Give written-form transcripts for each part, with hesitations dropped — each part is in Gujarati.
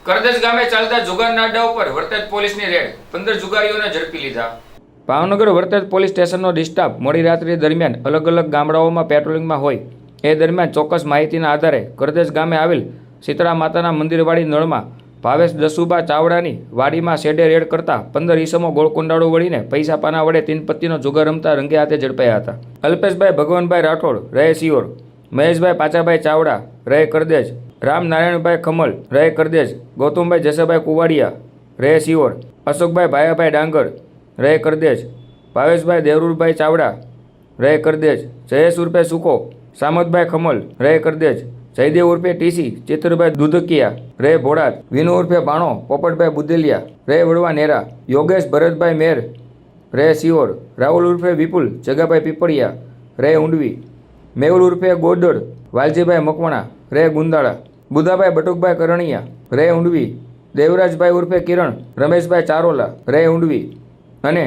કરદેજ ગામે ચાલતા જુગારના અડ્ડા ઉપર વરતેજ પોલીસની રેડ, 15 જુગારીઓને ઝડપી લીધા। ભાવનગર વરતેજ પોલીસ સ્ટેશનનો ડિસ્ટાફ મોડી રાત્રિ દરમિયાન અલગ અલગ ગામડાઓમાં પેટ્રોલિંગમાં હોય એ દરમિયાન ચોક્કસ માહિતીના આધારે કરદેજ ગામે આવેલ શીતળા માતાના મંદિરવાળી નળમાં ભાવેશ દસુબા ચાવડાની વાડીમાં શેડે રેડ કરતા 15 ઈસમો ગોળકુંડાળો વળીને પૈસા પાના વડે 3 પત્તીનો જુગાર રમતા રંગે હાથે ઝડપાયા હતા। અલ્પેશભાઈ ભગવાનભાઈ રાઠોડ રહે સિયોર, મહેશભાઈ પાચાભાઈ ચાવડા રહે કરદેજ, રામ નારાયણભાઈ ખમલ રહે કરદેજ, ગૌતમભાઈ જસાભાઈ કુવાડિયા રહે સિયોર, અશોકભાઈ ભાયાભાઈ ડાંગર રહે કરદેજ, ભાવેશભાઈ દેવરૂરભાઈ ચાવડા રહે કરદેજ, જયેશ ઉર્ફે સુકો, સામતભાઈ ખમલ રહે કરદેજ, જયદેવ ઉર્ફે ટીસી ચિત્રભાઈ દુધકિયા રહે ભોળાદ, વિનુ ઉર્ફે ભાણો પોપટભાઈ બુદેલિયા રહે વડવા નેરા, યોગેશ ભરતભાઈ મેર રહે સિયોર, રાહુલ ઉર્ફે વિપુલ જગાભાઈ પીપળિયા રહે ઊંડવી, મેહુલ ઉર્ફે ગોદડ વાલજીભાઈ મકવાણા રહે ગુંદાળા, બુધાભાઈ બટુકભાઈ કરણિયા રહે ઊંડવી, દેવરાજભાઈ ઉર્ફે કિરણ રમેશભાઈ ચારોલા રહે ઊંડવી અને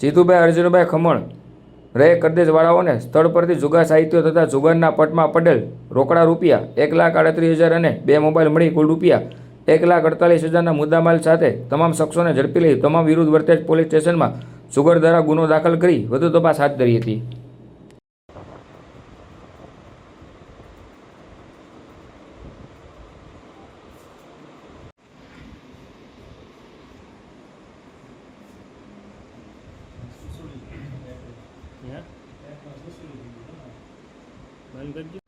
જીતુભાઈ અર્જુનભાઈ ખમણ રહે કરદેજવાળાઓને સ્થળ પરથી જુગાર સાહિત્યો તથા જુગારના પટમાં પડેલ રોકડા રૂપિયા 1,38,000 અને 2 મોબાઈલ મળી કુલ રૂપિયા 1,48,000ના મુદ્દામાલ સાથે તમામ શખ્સોને ઝડપી લઈ તમામ વિરુદ્ધ વરતેજ પોલીસ સ્ટેશનમાં જુગાર ધારા ગુનો દાખલ કરી વધુ તપાસ હાથ ધરી હતી। બંધ કરજો।